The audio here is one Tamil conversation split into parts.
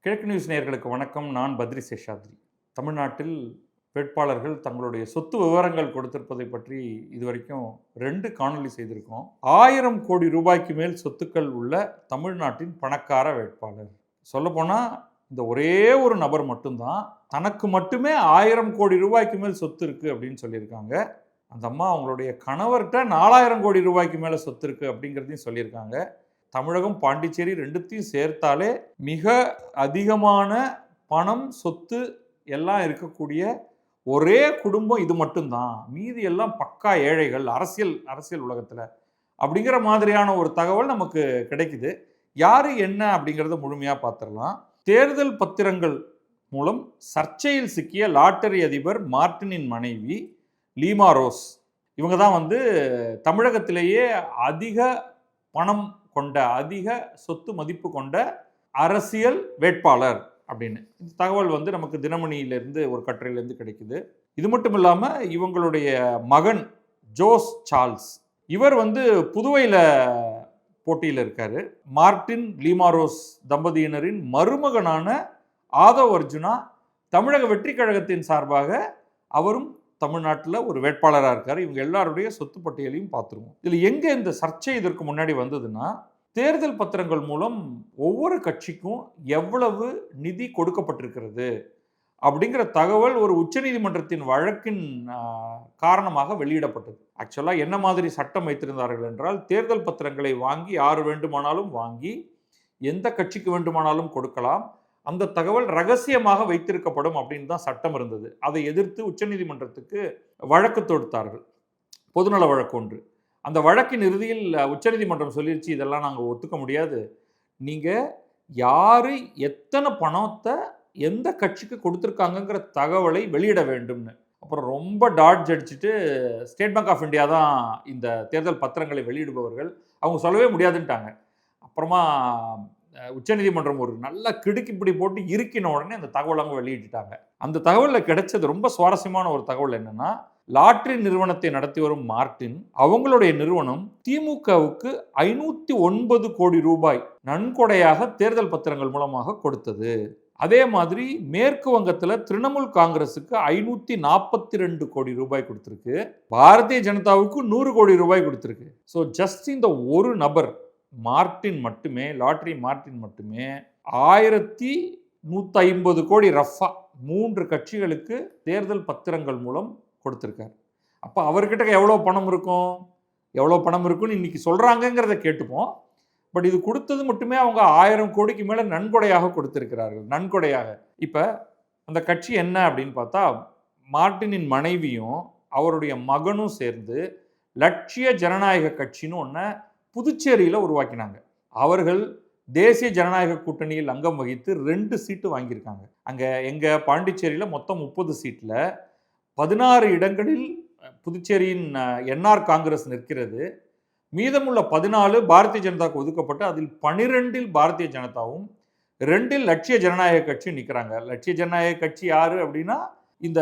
கிழக்கு நியூஸ் நேயர்களுக்கு வணக்கம். நான் பத்ரி சேஷாத்ரி. தமிழ்நாட்டில் வேட்பாளர்கள் தங்களுடைய சொத்து விவரங்கள் கொடுத்திருப்பதை பற்றி இதுவரைக்கும் 2 காணொளி செய்திருக்கோம். 1000 கோடி ரூபாய்க்கு மேல் சொத்துக்கள் உள்ள தமிழ்நாட்டின் பணக்கார வேட்பாளர். சொல்லப்போனால் இந்த ஒரே ஒரு நபர் மட்டும்தான் தனக்கு மட்டுமே 1000 கோடி ரூபாய்க்கு மேல் சொத்து இருக்குது அப்படின்னு சொல்லியிருக்காங்க. அந்த அம்மா அவங்களுடைய கணவர்கிட்ட 4000 கோடி ரூபாய்க்கு மேலே சொத்து இருக்குது அப்படிங்கிறதையும் சொல்லியிருக்காங்க. தமிழகம், பாண்டிச்சேரி ரெண்டுத்தையும் சேர்த்தாலே மிக அதிகமான பணம், சொத்து எல்லாம் இருக்கக்கூடிய ஒரே குடும்பம் இது மட்டும்தான். மீதி எல்லாம் பக்கா ஏழைகள் அரசியல் உலகத்தில் அப்படிங்கிற மாதிரியான ஒரு தகவல் நமக்கு கிடைக்குது. யாரு என்ன அப்படிங்கிறத முழுமையாக பார்த்துடலாம். தேர்தல் பத்திரங்கள் மூலம் சர்ச்சையில் சிக்கிய லாட்டரி அதிபர் மார்டினின் மனைவி லீமா ரோஸ், இவங்க தான் தமிழகத்திலேயே அதிக பணம் கொண்ட, அதிக சொத்து மதிப்பு கொண்ட அரசியல் வேட்பாளர் அப்படின்னு இந்த தகவல் நமக்கு தினமணியிலிருந்து ஒரு கட்டுரையிலேருந்து கிடைக்குது. இது மட்டும் இல்லாமல் இவங்களுடைய மகன் ஜோஸ் சார்ல்ஸ், இவர் புதுவையில் போட்டியில் இருக்காரு. மார்டின் லீமா ரோஸ் தம்பதியினரின் மருமகனான ஆதவ் அர்ஜுனா தமிழக வெற்றி கழகத்தின் சார்பாக அவரும் தமிழ்நாட்டில் ஒரு வேட்பாளராக இருக்கார். இவங்க எல்லாருடைய சொத்து பட்டியலையும் பார்த்துருவோம். இதில் எங்கே இந்த சர்ச்சை இதற்கு முன்னாடி வந்ததுன்னா, தேர்தல் பத்திரங்கள் மூலம் ஒவ்வொரு கட்சிக்கும் எவ்வளவு நிதி கொடுக்கப்பட்டிருக்கிறது அப்படிங்கிற தகவல் ஒரு உச்சநீதிமன்றத்தின் வழக்கின் காரணமாக வெளியிடப்பட்டது. ஆக்சுவலாக என்ன மாதிரி சட்டம் வைத்திருந்தார்கள் என்றால், தேர்தல் பத்திரங்களை வாங்கி யார் வேண்டுமானாலும் வாங்கி எந்த கட்சிக்கு வேண்டுமானாலும் கொடுக்கலாம், அந்த தகவல் ரகசியமாக வைத்திருக்கப்படும் அப்படின்னு தான் சட்டம் இருந்தது. அதை எதிர்த்து உச்சநீதிமன்றத்துக்கு வழக்கு தொடுத்தார்கள், பொதுநல வழக்கு ஒன்று. அந்த வழக்கின் இறுதியில் உச்சநீதிமன்றம் சொல்லிருச்சு, இதெல்லாம் நாங்கள் ஒத்துக்க முடியாது, நீங்கள் யார் எத்தனை பணத்தை எந்த கட்சிக்கு கொடுத்துருக்காங்கங்கிற தகவலை வெளியிட வேண்டும்னு. அப்புறம் ரொம்ப டாட்ஜ் அடிச்சுட்டு ஸ்டேட் பேங்க் ஆஃப் இந்தியா தான் இந்த தேர்தல் பத்திரங்களை வெளியிடுபவர்கள், அவங்க சொல்லவே முடியாதுன்ட்டாங்க. அப்புறமா உச்சநீதிமன்றம் ஒரு நல்ல கிடுக்கிப்பிடி போட்டு இருக்கின உடனே அந்த தகவல் அவங்க வெளியிட்டாங்க. அந்த தகவலில் கிடைச்சது ரொம்ப சுவாரஸ்யமான ஒரு தகவல் என்னன்னா, லாட்டரி நிறுவனத்தை நடத்தி வரும் மார்டின், அவங்களுடைய நிறுவனம் திமுகவுக்கு 509 கோடி ரூபாய் நன்கொடையாக தேர்தல் பத்திரங்கள் மூலமாக கொடுத்தது. அதே மாதிரி மேற்கு வங்கத்தில் திரிணாமுல் காங்கிரஸுக்கு 542 கோடி ரூபாய் கொடுத்துருக்கு. பாரதிய ஜனதாவுக்கு 100 கோடி ரூபாய் கொடுத்துருக்கு. ஸோ ஜஸ்ட் இந்த ஒரு நபர் மார்டின் மட்டுமே, லாட்டரி மார்டின் மட்டுமே 1150 கோடி ரஃபா 3 கட்சிகளுக்கு தேர்தல் பத்திரங்கள் மூலம் கொடுத்துருக்காரு. அப்போ அவர்கிட்ட எவ்வளோ பணம் இருக்குன்னு இன்னைக்கு சொல்கிறாங்கங்கிறத கேட்டுப்போம். பட் இது கொடுத்தது மட்டுமே அவங்க 1000 கோடிக்கு மேலே நன்கொடையாக கொடுத்திருக்கிறார்கள். நன்கொடையாக. இப்போ அந்த கட்சி என்ன அப்படின்னு பார்த்தா, மார்டினின் மனைவியும் அவருடைய மகனும் சேர்ந்து லட்சிய ஜனநாயக கட்சின்னு ஒன்று புதுச்சேரியில் உருவாக்கினாங்க. அவர்கள் தேசிய ஜனநாயக கூட்டணியில் அங்கம் வகித்து 2 சீட்டு வாங்கியிருக்காங்க. அங்கே எங்கள் பாண்டிச்சேரியில் மொத்தம் 30 சீட்டில் 16 இடங்களில் புதுச்சேரியின் என்ஆர் காங்கிரஸ் நிற்கிறது. மீதமுள்ள 14 பாரதிய ஜனதாவுக்கு ஒதுக்கப்பட்டு அதில் 12இல் பாரதிய ஜனதாவும் 2இல் லட்சிய ஜனநாயக கட்சி நிற்கிறாங்க. லட்சிய ஜனநாயக கட்சி யாரு அப்படின்னா, இந்த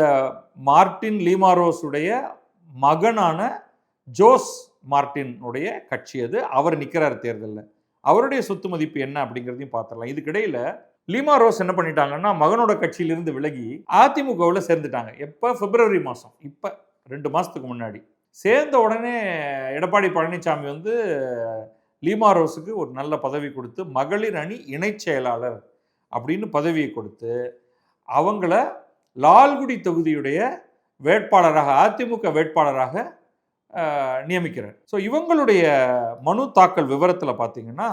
மார்டின் லீமா ரோஸ் உடைய மகனான ஜோஸ் மார்டின் உடைய கட்சி அது. அவர் நிற்கிறார் தேர்தலில். அவருடைய சொத்து மதிப்பு என்ன அப்படிங்கிறதையும் பார்த்துடலாம். இதுக்கிடையில் லீமா ரோஸ் என்ன பண்ணிட்டாங்கன்னா, மகனோட கட்சியிலிருந்து விலகி அதிமுகவில் சேர்ந்துட்டாங்க. எப்போ? பிப்ரவரி மாதம். இப்போ 2 மாதத்துக்கு முன்னாடி சேர்ந்த உடனே எடப்பாடி பழனிசாமி லீமா ரோஸுக்கு ஒரு நல்ல பதவி கொடுத்து, மகளிர் அணி இணை செயலாளர் அப்படின்னு பதவியை கொடுத்து அவங்கள லால்குடி தொகுதியுடைய வேட்பாளராக, அதிமுக வேட்பாளராக நியமிக்கிறார். ஸோ இவங்களுடைய மனு தாக்கல் விவரத்தில் பார்த்தீங்கன்னா,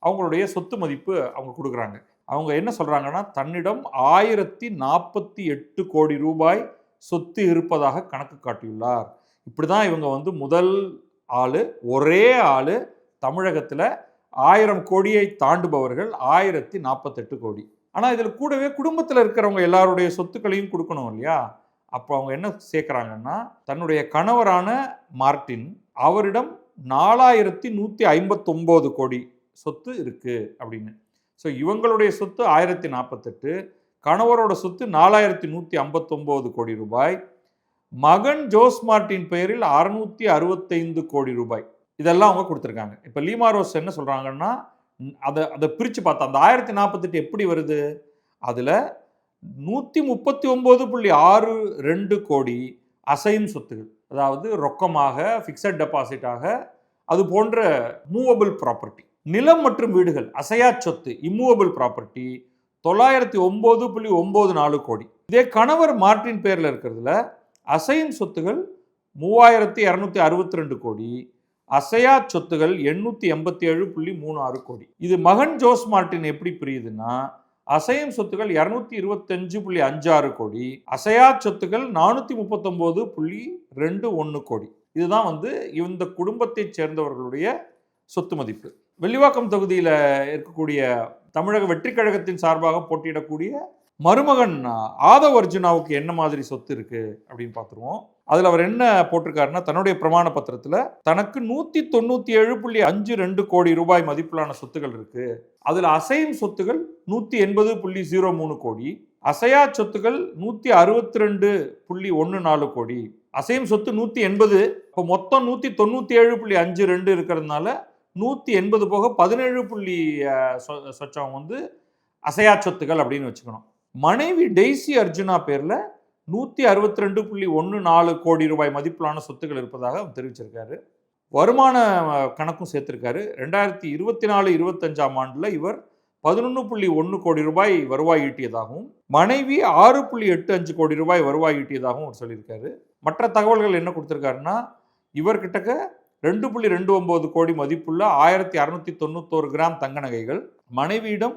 அவங்களுடைய சொத்து மதிப்பு அவங்க கொடுக்குறாங்க. அவங்க என்ன சொல்கிறாங்கன்னா, தன்னிடம் 1048 கோடி ரூபாய் சொத்து இருப்பதாக கணக்கு காட்டியுள்ளார். இப்படி தான் இவங்க முதல் ஆள், ஒரே ஆள் தமிழகத்தில் 1000 கோடியை தாண்டுபவர்கள் 1048 கோடி. ஆனால் இதில் கூடவே குடும்பத்தில் இருக்கிறவங்க எல்லாருடைய சொத்துக்களையும் கொடுக்கணும் இல்லையா? அப்போ அவங்க என்ன சேர்க்குறாங்கன்னா, தன்னுடைய கணவரான மார்டின், அவரிடம் 4159 கோடி சொத்து இருக்குது அப்படின்னு. ஸோ இவங்களுடைய சொத்து 1048, கணவரோட சொத்து 4159 கோடி ரூபாய், மகன் ஜோஸ் மார்டின் பெயரில் 665 கோடி ரூபாய், இதெல்லாம் அவங்க கொடுத்துருக்காங்க. இப்போ லீமா ரோஸ் என்ன சொல்கிறாங்கன்னா, அதை அதை பிரித்து பார்த்தா அந்த 1048 எப்படி வருது? அதில் 139.62 கோடி அசையும் சொத்துகள், அதாவது ரொக்கமாக, ஃபிக்ஸட் டெபாசிட்டாக, அது போன்ற மூவபிள் ப்ராப்பர்ட்டி, நிலம் மற்றும் வீடுகள், அசையா சொத்து, இம்மூவபிள் ப்ராப்பர்ட்டி 909.94 கோடி. இதே கணவர் மார்ட்டின் பேரில் இருக்கிறதுல அசையும் சொத்துகள் 3262 கோடி, அசையா சொத்துகள் 887.36 கோடி. இது மகன் ஜோஸ் மார்ட்டின் எப்படி பிரியுதுன்னா, அசையும் சொத்துகள் 225.56 கோடி, அசையா சொத்துகள் 439.21 கோடி. இதுதான் இந்த குடும்பத்தை சேர்ந்தவர்களுடைய சொத்து மதிப்பு. வெள்ளிவாக்கம் தொகுதியில் இருக்கக்கூடிய தமிழக வெற்றி கழகத்தின் சார்பாக போட்டியிடக்கூடிய மருமகன் ஆதவ் அர்ஜுனாவுக்கு என்ன மாதிரி சொத்து இருக்கு அப்படின்னு பார்த்துருவோம். அதில் அவர் என்ன போட்டிருக்காருன்னா, தன்னுடைய பிரமாண பத்திரத்தில் தனக்கு 197.52 கோடி ரூபாய் மதிப்பிலான சொத்துகள் இருக்கு. அதில் அசையும் சொத்துகள் 180.03 கோடி, அசையா சொத்துகள் 162.14 கோடி. அசையும் சொத்து 180, இப்போ மொத்தம் 197.52 இருக்கிறதுனால 180 போக 17 சொச்சம் அசையா சொத்துகள் அப்படின்னு வச்சுக்கணும். மனைவி டெய்சி அர்ஜுனா பேர்ல 162.14 கோடி ரூபாய் மதிப்பிலான சொத்துக்கள் இருப்பதாக தெரிவிச்சிருக்காரு. வருமான கணக்கும் சேர்த்திருக்காரு. 2024-25 ஆண்டுல இவர் 11.1 கோடி ரூபாய் வருவாய் ஈட்டியதாகவும், மனைவி 6.85 கோடி ரூபாய் வருவாய் ஈட்டியதாகவும் அவர் சொல்லியிருக்காரு. மற்ற தகவல்கள் என்ன கொடுத்திருக்காருன்னா, இவர் கிட்டக்க 2.29 கோடி மதிப்புள்ள 1691 கிராம் தங்க நகைகள், மனைவியிடம்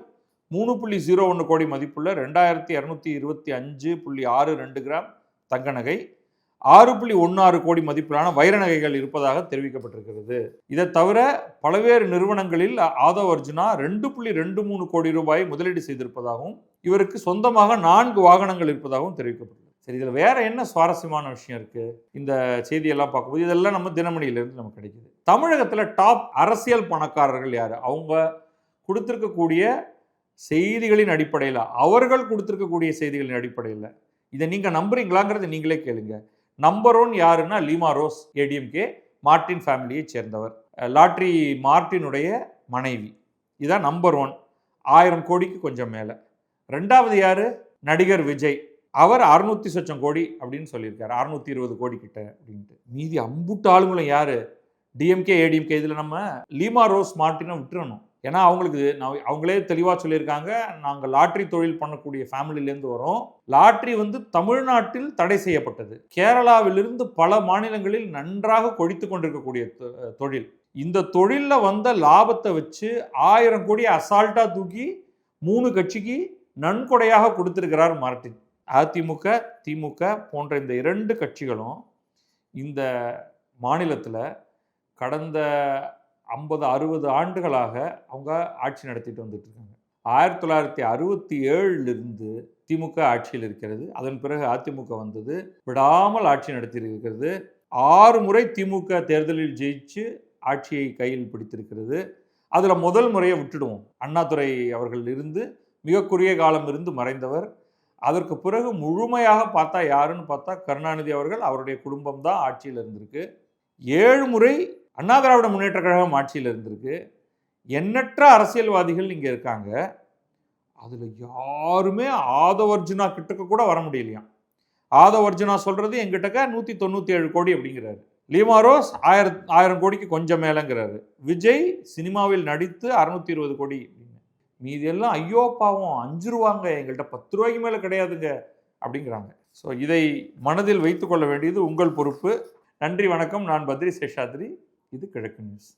3.01 கோடி மதிப்புள்ள 2225.62 கிராம் தங்க நகை, 6.16 கோடி மதிப்பிலான வைர நகைகள் இருப்பதாக தெரிவிக்கப்பட்டிருக்கிறது. இதை தவிர பல்வேறு நிறுவனங்களில் ஆதவ் அர்ஜுனா 2.23 கோடி ரூபாய் முதலீடு செய்திருப்பதாகவும், இவருக்கு சொந்தமாக 4 வாகனங்கள் இருப்பதாகவும் தெரிவிக்கப்பட்டிருக்கு. சரி, இதில் வேற என்ன சுவாரஸ்யமான விஷயம் இருக்கு? இந்த செய்தியெல்லாம் பார்க்கும்போது இதெல்லாம் நம்ம தினமணியிலிருந்து நமக்கு கிடைக்குது. தமிழகத்தில் டாப் அரசியல் பணக்காரர்கள் யாரு? அவங்க கொடுத்திருக்கக்கூடிய செய்திகளின் அடிப்படையில், அவர்கள் கொடுத்திருக்கக்கூடிய செய்திகளின் அடிப்படையில் இதை நீங்க நம்புறீங்களாங்கிறத நீங்களே கேளுங்க. நம்பர் 1 யாருன்னா லீமா ரோஸ், ஏடிஎம்கே மார்ட்டின் ஃபேமிலியை சேர்ந்தவர், லாட்ரி மார்ட்டினுடைய மனைவி. இதான் நம்பர் 1, 1000 கோடிக்கு கொஞ்சம் மேலே. ரெண்டாவது யாரு? நடிகர் விஜய். அவர் 600 சொச்சம் கோடி அப்படின்னு சொல்லியிருக்காரு, 620 கோடி கிட்ட அப்படின்ட்டு. மீதி அம்புட்டு ஆளுங்களும் யாரு? டிஎம்கே, ஏடிஎம்கே. இதில் நம்ம லீமா ரோஸ் மார்ட்டினை விட்டுறணும். ஏன்னா அவங்களே தெளிவாக சொல்லியிருக்காங்க, நாங்கள் லாட்ரி தொழில் பண்ணக்கூடிய ஃபேமிலியிலேருந்து வரோம். லாட்ரி தமிழ்நாட்டில் தடை செய்யப்பட்டது. கேரளாவிலிருந்து பல மாநிலங்களில் நன்றாக கொடித்து கொண்டிருக்கக்கூடிய தொழில். இந்த தொழிலில் வந்த லாபத்தை வச்சு 1000 கோடி அசால்ட்டா தூக்கி 3 கட்சிக்கு நன்கொடையாக கொடுத்திருக்கிறார் மார்ட்டின். அதிமுக, திமுக போன்ற இந்த 2 கட்சிகளும் இந்த மாநிலத்தில் கடந்த 50-60 ஆண்டுகளாக அவங்க ஆட்சி நடத்திட்டு வந்துட்டு இருக்காங்க. 1967 திமுக ஆட்சியில் இருக்கிறது. அதன் பிறகு அதிமுக வந்தது, விடாமல் ஆட்சி நடத்தி இருக்கிறது. 6 முறை திமுக தேர்தலில் ஜெயிச்சு ஆட்சியை கையில் பிடித்திருக்கிறது. அதில் முதல் முறையை விட்டுடுவோம். அண்ணாதுரை அவர்கள் மிக குறுகிய காலம் இருந்து மறைந்தவர். அதற்கு பிறகு முழுமையாக பார்த்தா யாருன்னு பார்த்தா கருணாநிதி அவர்கள், அவருடைய குடும்பம் தான் ஆட்சியில் இருந்திருக்கு. 7 முறை அண்ணா திராவிட முன்னேற்ற கழகம் ஆட்சியில் இருந்திருக்கு. எண்ணற்ற அரசியல்வாதிகள் இங்கே இருக்காங்க. அதில் யாருமே ஆதவ் அர்ஜுனா கிட்டக்க கூட வர முடியலையாம். ஆதவ் அர்ஜுனா சொல்றது எங்கிட்டக்க 197 கோடி அப்படிங்கிறாரு. லீமா ரோஸ் 1000 கோடிக்கு கொஞ்சம் மேலங்கிறாரு. விஜய் சினிமாவில் நடித்து 620 கோடி. மீதி எல்லாம் ஐயோ பாவம் 5 ரூபாங்க, எங்கள்கிட்ட 10 ரூபாய்க்கு மேலே கிடையாதுங்க அப்படிங்கிறாங்க. ஸோ இதை மனதில் வைத்துக்கொள்ள வேண்டியது உங்கள் பொறுப்பு. நன்றி, வணக்கம். நான் பத்ரி சேஷாத்ரி. இது கிழக்கு நியூஸ்.